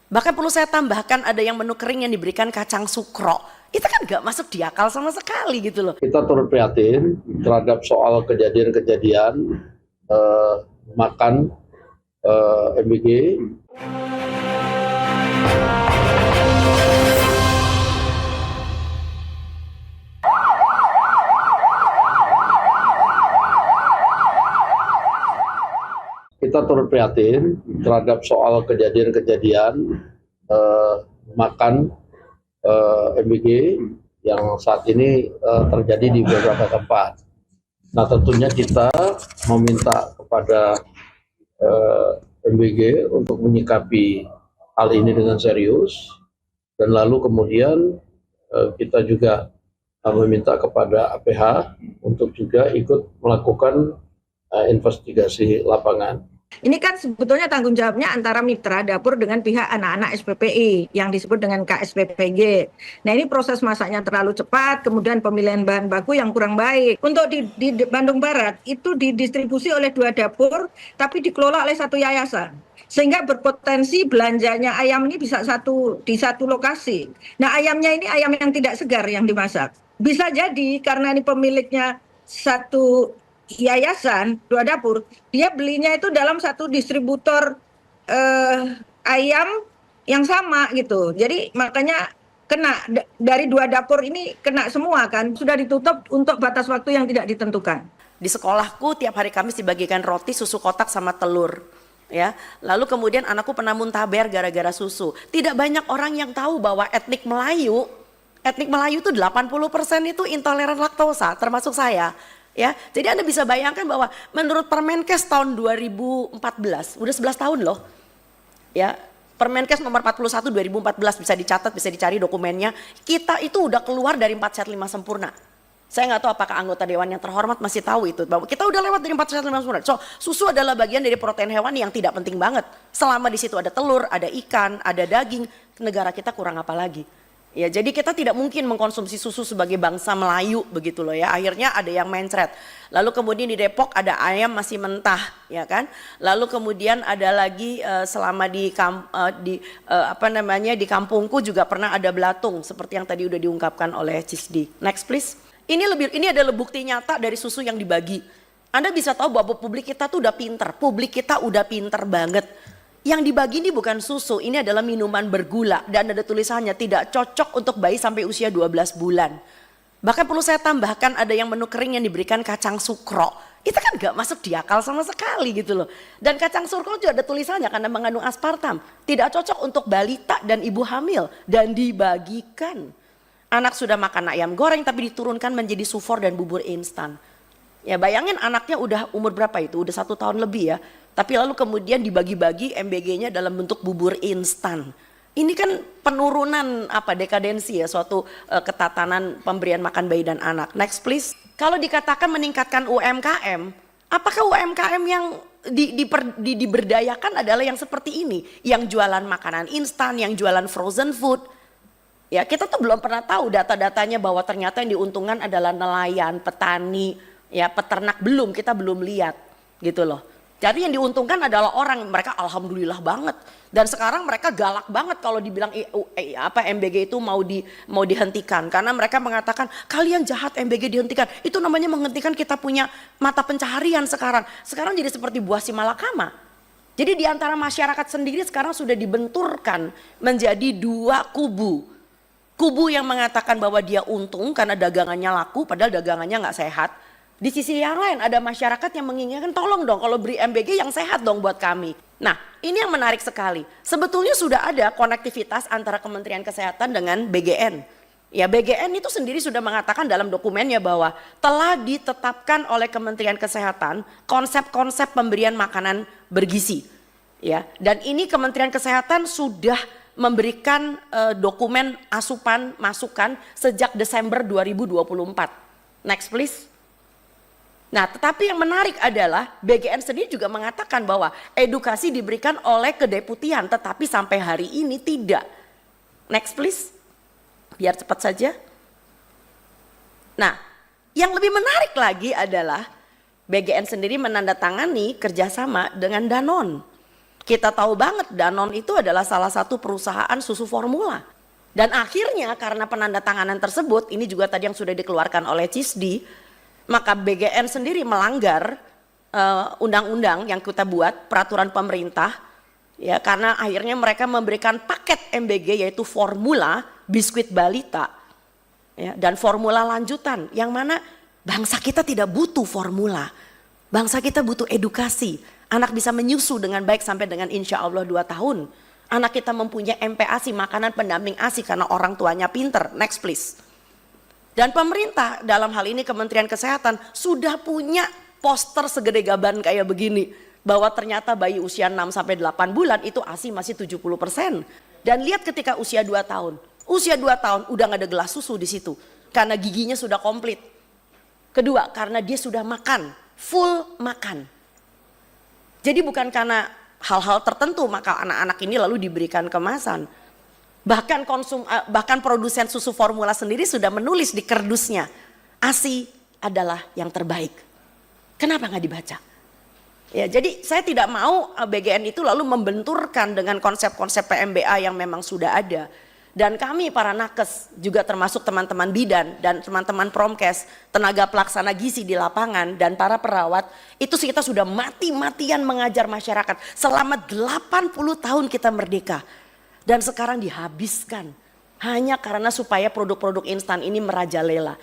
Bahkan perlu saya tambahkan ada yang menu kering yang diberikan kacang sukro. Itu kan gak masuk di akal sama sekali gitu loh. Kita turut prihatin terhadap soal kejadian-kejadian makan MBG. Kita turut prihatin terhadap soal kejadian-kejadian makan MBG yang saat ini terjadi di beberapa tempat. Nah, tentunya kita meminta kepada MBG untuk menyikapi hal ini dengan serius, dan lalu kemudian kita juga meminta kepada APH untuk juga ikut melakukan investigasi lapangan. Ini kan sebetulnya tanggung jawabnya antara mitra dapur dengan pihak anak-anak SPPI yang disebut dengan KSPPG. Nah, ini proses masaknya terlalu cepat, kemudian pemilihan bahan baku yang kurang baik. Untuk di Bandung Barat itu didistribusi oleh 2 dapur, tapi dikelola oleh 1 yayasan. Sehingga berpotensi belanjanya ayam ini bisa di satu lokasi. Nah, ayamnya ini ayam yang tidak segar yang dimasak. Bisa jadi karena ini pemiliknya satu yayasan, 2 dapur, dia belinya itu dalam satu distributor ayam yang sama gitu. Jadi makanya kena dari 2 dapur ini kena semua kan, sudah ditutup untuk batas waktu yang tidak ditentukan. Di sekolahku tiap hari Kamis dibagikan roti, susu kotak sama telur. Ya, lalu kemudian anakku pernah muntaber gara-gara susu. Tidak banyak orang yang tahu bahwa etnik Melayu itu 80% itu intoleran laktosa, termasuk saya. Ya, jadi Anda bisa bayangkan bahwa menurut Permenkes tahun 2014, udah 11 tahun loh. Ya, Permenkes nomor 41 2014 bisa dicatat, bisa dicari dokumennya. Kita itu udah keluar dari 4 sehat 5 sempurna. Saya nggak tahu apakah anggota dewan yang terhormat masih tahu itu, bahwa kita udah lewat dari 4 sehat 5 sempurna. So, susu adalah bagian dari protein hewan yang tidak penting banget. Selama di situ ada telur, ada ikan, ada daging, negara kita kurang apa lagi? Ya, jadi kita tidak mungkin mengkonsumsi susu sebagai bangsa Melayu begitu loh ya. Akhirnya ada yang mencret. Lalu kemudian di Depok ada ayam masih mentah, ya kan? Lalu kemudian ada lagi selama di kampungku juga pernah ada belatung seperti yang tadi udah diungkapkan oleh Cisdi. Next please. Ini adalah bukti nyata dari susu yang dibagi. Anda bisa tahu bahwa publik kita tuh udah pinter. Publik kita udah pinter banget. Yang dibagi ini bukan susu, ini adalah minuman bergula dan ada tulisannya tidak cocok untuk bayi sampai usia 12 bulan. Bahkan perlu saya tambahkan ada yang menu kering yang diberikan kacang sukro. Itu kan gak masuk di akal sama sekali gitu loh. Dan kacang sukro juga ada tulisannya karena mengandung aspartam. Tidak cocok untuk balita dan ibu hamil dan dibagikan. Anak sudah makan ayam goreng tapi diturunkan menjadi sufor dan bubur instan. Ya bayangin anaknya udah umur berapa itu, udah 1 tahun lebih ya. Tapi lalu kemudian dibagi-bagi MBG-nya dalam bentuk bubur instan. Ini kan penurunan dekadensi ya, suatu ketatanan pemberian makan bayi dan anak. Next please. Kalau dikatakan meningkatkan UMKM, apakah UMKM yang diberdayakan adalah yang seperti ini? Yang jualan makanan instan, yang jualan frozen food. Ya kita tuh belum pernah tahu data-datanya bahwa ternyata yang diuntungkan adalah nelayan, petani, ya peternak kita belum lihat gitu loh. Jadi yang diuntungkan adalah orang, mereka alhamdulillah banget. Dan sekarang mereka galak banget kalau dibilang MBG itu mau dihentikan. Karena mereka mengatakan kalian jahat MBG dihentikan. Itu namanya menghentikan kita punya mata pencaharian sekarang. Sekarang jadi seperti buah si malakama. Jadi di antara masyarakat sendiri sekarang sudah dibenturkan menjadi 2 kubu. Kubu yang mengatakan bahwa dia untung karena dagangannya laku padahal dagangannya nggak sehat. Di sisi yang lain ada masyarakat yang menginginkan tolong dong kalau beri MBG yang sehat dong buat kami. Nah ini yang menarik sekali. Sebetulnya sudah ada konektivitas antara Kementerian Kesehatan dengan BGN. Ya BGN itu sendiri sudah mengatakan dalam dokumennya bahwa telah ditetapkan oleh Kementerian Kesehatan konsep-konsep pemberian makanan bergizi. Ya, dan ini Kementerian Kesehatan sudah memberikan dokumen asupan masukan sejak Desember 2024. Next please. Nah tetapi yang menarik adalah BGN sendiri juga mengatakan bahwa edukasi diberikan oleh kedeputian tetapi sampai hari ini tidak. Next please. Biar cepat saja. Nah yang lebih menarik lagi adalah BGN sendiri menandatangani kerjasama dengan Danone. Kita tahu banget Danone itu adalah salah satu perusahaan susu formula. Dan akhirnya karena penandatanganan tersebut, ini juga tadi yang sudah dikeluarkan oleh CISDI, maka BGN sendiri melanggar undang-undang yang kita buat, peraturan pemerintah, ya, karena akhirnya mereka memberikan paket MBG yaitu formula, biskuit balita, ya, dan formula lanjutan, yang mana bangsa kita tidak butuh formula, bangsa kita butuh edukasi. Anak bisa menyusu dengan baik sampai dengan insya Allah 2 tahun. Anak kita mempunyai MPASI, makanan pendamping ASI, karena orang tuanya pinter. Next please. Dan pemerintah dalam hal ini Kementerian Kesehatan sudah punya poster segede gaban kayak begini. Bahwa ternyata bayi usia 6 sampai 8 bulan itu ASI masih 70%. Dan lihat ketika usia 2 tahun. Usia 2 tahun udah gak ada gelas susu di situ. Karena giginya sudah komplit. Kedua, karena dia sudah makan, full makan. Jadi bukan karena hal-hal tertentu maka anak-anak ini lalu diberikan kemasan. Bahkan produsen susu formula sendiri sudah menulis di kerdusnya, ASI adalah yang terbaik. Kenapa nggak dibaca? Ya, jadi saya tidak mau BGN itu lalu membenturkan dengan konsep-konsep PMBA yang memang sudah ada. Dan kami para nakes juga termasuk teman-teman bidan dan teman-teman promkes, tenaga pelaksana gizi di lapangan dan para perawat, itu kita sudah mati-matian mengajar masyarakat selama 80 tahun kita merdeka. Dan sekarang dihabiskan hanya karena supaya produk-produk instan ini merajalela.